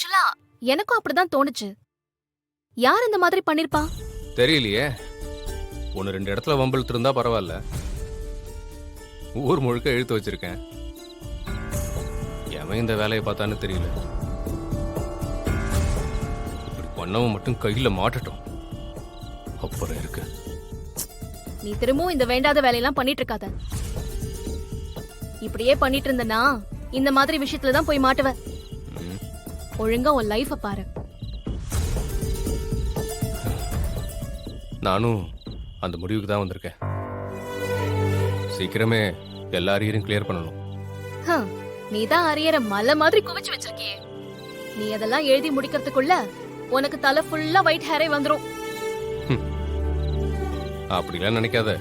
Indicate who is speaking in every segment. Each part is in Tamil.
Speaker 1: ஆக்சுவலா எனக்கும் அப்படிதான் தோணுச்சு. யார் இந்த மாதிரி பண்ணிருப்பா?
Speaker 2: தெரியலையே. ஒன்னு 2 இடத்துல வம்பிழுத்து இருந்தா பரவாயில்ல. ஊர் முழுக்க இழுத்து வச்சிருக்கேன். எவன் இந்த வேலையை பார்த்தான்னு தெரியல. இப்படி பண்ணவன் மட்டும் கையில மாட்டட்டும், அப்புறம் இருக்கு.
Speaker 1: நீ திரும்பவும் இந்த வேண்டாத வேலையெல்லாம் பண்ணிட்டு இருக்காத. இப்படியே பண்ணிட்டு இருந்தனா இந்த மாதிரி விஷயத்துல தான் போய் மாட்டுவ. ஒழுங்கா உன் லைஃப பாரு.
Speaker 2: நானும் அந்த முடிவுக்கு தான் வந்திருக்கேன். சீக்கிரமே எல்லா அரியரையும் கிளியர் பண்ணணும்.
Speaker 1: நீ தான் அரியற மலை மாதிரி குவிச்சு வச்சிருக்கியே. நீ அதெல்லாம் எழுதி முடிக்கிறதுக்குள்ள உனக்கு தலை ஃபுல்லா ஒயிட் ஹேரே வந்துரும்.
Speaker 2: அப்படிலாம் நினைக்காத.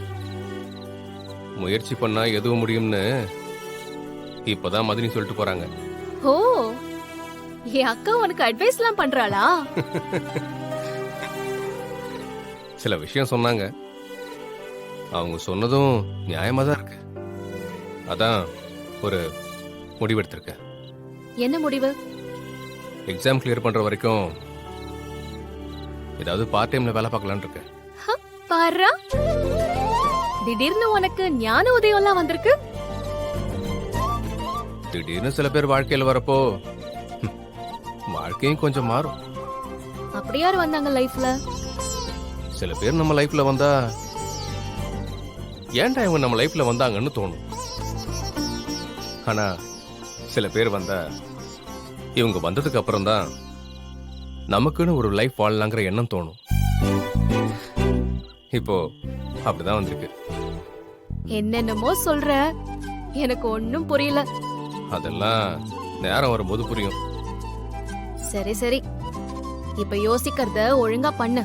Speaker 2: முயற்சி பண்ணா எதுவும் முடியும்னு இப்பதான் மதினி சொல்லிட்டு போறாங்க.
Speaker 1: ஓ, என் அக்கா உனக்கு அட்வைஸ் எல்லாம் பண்றாளா?
Speaker 2: சில விஷயம் சொன்னாங்க. அவங்க சொன்னதும் நியாயமா தான் இருக்கு. அதான் ஒரு முடிவெடுத்திருக்கேன்.
Speaker 1: என்ன முடிவு?
Speaker 2: எக்ஸாம் கிளியர் பண்ற வரைக்கும் ஏதாவது பார்ட் டைம்ல வேலை பார்க்கலான்னு இருக்கேன்.
Speaker 1: பாரா, திடீர்னு உனக்கு ஞான உதயம் எல்லாம் வந்திருக்கு.
Speaker 2: திடீர்னு சில பேர் வாழ்க்கையில வரப்போ வாழ்க்கையும் கொஞ்சம் மாறும்.
Speaker 1: அப்படி யாரு வந்தாங்க லைஃப்ல?
Speaker 2: சில பேர் நம்ம லைஃப்ல வந்தா ஏன்டா இவங்க நம்ம லைஃப்ல வந்தாங்கன்னு தோணும். ஆனா சில பேர் வந்தா இவங்க வந்ததுக்கு அப்புறம் தான் நமக்குன்னு ஒரு லைஃப் வாழலாங்கிற எண்ணம் தோணும். இப்போ அப்படிதான் வந்திருக்கு.
Speaker 1: என்னென்னமோ சொல்ற, எனக்கு ஒன்னும் புரியல.
Speaker 2: அதெல்லாம் நேரம் வரும்போது புரியும்.
Speaker 1: சரி சரி, இப்ப யோசிக்கிறத ஒழுங்கா பண்ணு.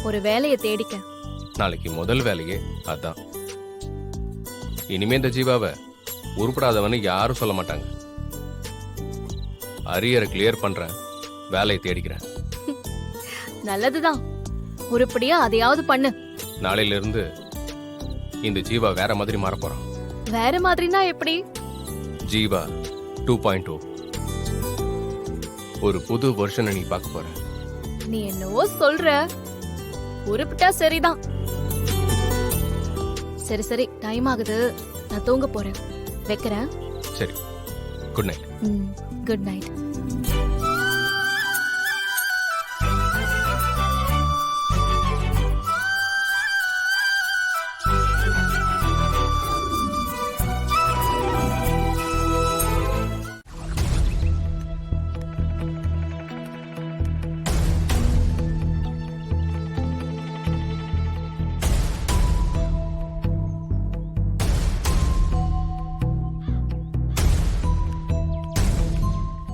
Speaker 1: ஒரு வேலையை தேடிக்க.
Speaker 2: நாளைக்கு முதல் வேலையே அதான். இனிமே இந்த ஜீவாவை உருப்படாதவன்னு யாரும் சொல்ல மாட்டாங்க. அரியரை கிளியர் பண்றேன், வேலையை தேடிக்கிறேன்.
Speaker 1: நல்லதுதான். உருப்படியா அதையாவது பண்ணு.
Speaker 2: நாளையில இருந்து இந்த ஜீவா வேற மாதிரி மாற போறான்.
Speaker 1: வேற மாதிரினா எப்படி?
Speaker 2: ஜீவா 2.0, ஒரு புது வெர்ஷனை நீ பார்க்க போற.
Speaker 1: நீ என்னவோ சொல்ற. உருப்பிட்டா சரிதான். சரி சரி, டைம் ஆகுது, நான் தூங்க போறேன். வைக்கிறேன்.
Speaker 2: சரி, good night.
Speaker 1: Good night.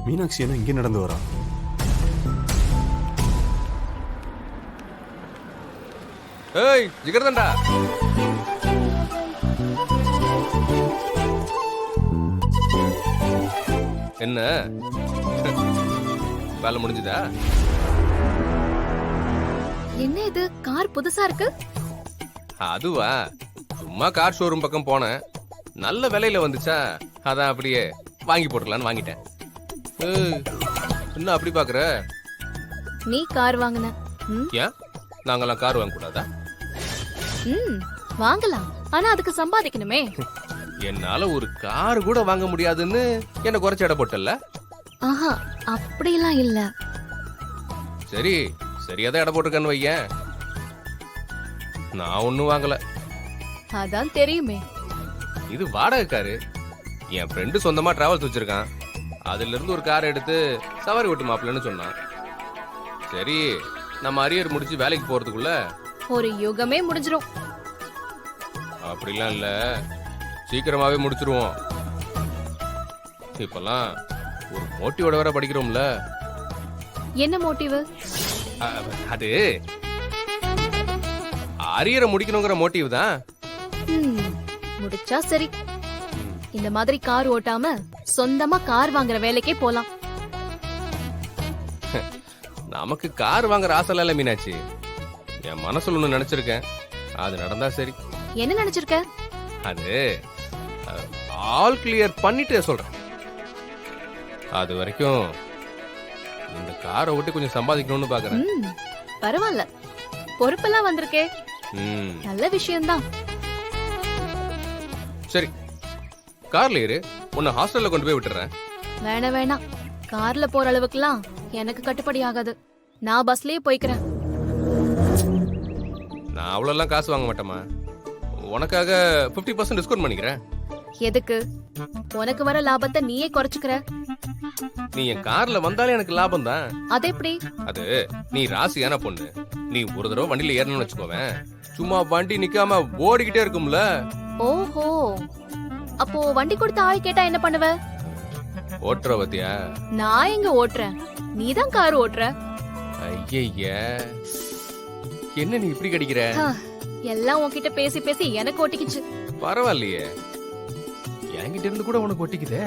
Speaker 3: Meenakshi என்ன இங்கே நடந்து வரா?
Speaker 2: ஏய் ஜிகர்தண்டா, என்ன வேலை முடிஞ்சுதா?
Speaker 1: என்ன இது, கார் புதுசா இருக்கு?
Speaker 2: அதுவா, சும்மா கார் ஷோரூம் பக்கம் போனேன். நல்ல விலையில வந்துச்சா, அதான் அப்படியே வாங்கி போட்டுக்கலான்னு வாங்கிட்டேன். என்ன அப்படி பாக்குற?
Speaker 1: நீ கார் வாங்கின.
Speaker 2: ஏன் நாங்கெல்லாம் கார் வாங்க கூடாதா?
Speaker 1: வாங்கலாம், ஆனா அதுக்கு சம்பாதிக்கணுமே.
Speaker 2: என்னால ஒரு கார் கூட வாங்க முடியாதுன்னு என்ன குறைச்ச எடை போட்டல?
Speaker 1: ஆஹா, அப்படிலாம் இல்ல.
Speaker 2: சரி சரியாதான் எடை போட்டிருக்கேன்னு வையேன். நான் ஒண்ணும் வாங்கல.
Speaker 1: அதான் தெரியுமே.
Speaker 2: இது வாடகை காரு. என் ஃப்ரெண்டு சொந்தமா டிராவல்ஸ் வச்சிருக்கான். அதுல இருந்து ஒரு கார் எடுத்து சவாரி ஓட்டு மாப்பிள்ளன்னு சொன்னான். சரி, நம்ம அரியர் முடிச்சு வேலைக்கு போறதுக்குள்ள
Speaker 1: ஒரு யுகமே முடிஞ்சிரும்.
Speaker 2: அப்படிலாம் இல்ல, சீக்கிரமாவே முடிச்சிருவோம். இப்பெல்லாம் ஒரு மோட்டிவோட வேற படிக்கிறோம்ல.
Speaker 1: என்ன மோட்டிவ்?
Speaker 2: அது அரியரை முடிக்கணுங்கிற மோட்டிவ் தான்.
Speaker 1: முடிச்சா சரி. இந்த மாதிரி கார் ஓட்டாம சொந்தமா கார் வாங்குற வேலைக்கே போலாம்.
Speaker 2: நமக்கு கார் வாங்குற ஆசை இல்ல மீனாட்சி. என் மனசுல ஒண்ணு நினைச்சிருக்கேன், அது நடந்தா சரி.
Speaker 1: என்ன நினைச்சிருக்க?
Speaker 2: அது ஆல் கிளியர் பண்ணிட்டு சொல்றேன். அது வரைக்கும் இந்த காரை ஓட்டி கொஞ்சம் சம்பாதிக்கணும்னு பாக்குறேன்.
Speaker 1: ம், பரவாயில்ல, பொறுப்பெல்லாம் வந்திருக்கே,
Speaker 2: ம்,
Speaker 1: நல்ல விஷயம்தான்.
Speaker 2: சரி கார்ல ஏறு, உன்னை ஹாஸ்டல்ல கொண்டு போய் விட்டுறேன்.
Speaker 1: வேணாம் வேணாம், கார்ல போற அளவுக்குலாம் எனக்கு கட்டுப்படி ஆகாது. நான் பஸ்லயே போய்க்கிறேன்.
Speaker 2: நான் அவ்வளோலாம் காசு வாங்க மாட்டேமா, உனக்காக 50% டிஸ்கவுண்ட் பண்ணிக்கிறேன்.
Speaker 1: எதுக்கு? உனக்கு வர லாபத்தை நீயே குறைச்சுக்கிற.
Speaker 2: நீ என் கார்ல வந்தாலே எனக்கு லாபம் தான்.
Speaker 1: அது எப்படி?
Speaker 2: அது நீ ராசியான பொண்ணு, நீ ஒரு தடவை வண்டியில ஏறணும்னு வச்சுக்கோவேன், சும்மா வண்டி நிக்காம ஓடிக்கிட்டே இருக்கும்ல.
Speaker 1: ஓஹோ, அப்போ வண்டி கொடுத்த ஆள் கேட்டா என்ன பண்ணுவ?
Speaker 2: ஓட்டுற பத்தியா?
Speaker 1: நான் எங்க ஓட்டுறேன், நீதான் கார் ஓட்டுற.
Speaker 2: ஐய, என்ன நீ இப்படி கடிக்கிற?
Speaker 1: ஹ, எல்லாம் உன்கிட்ட பேசி பேசி எனக்கு ஒட்டிக்கிச்சு.
Speaker 2: பரவாயில்லையே, என்கிட்ட இருந்து கூட உனக்கு ஒட்டிக்குதே.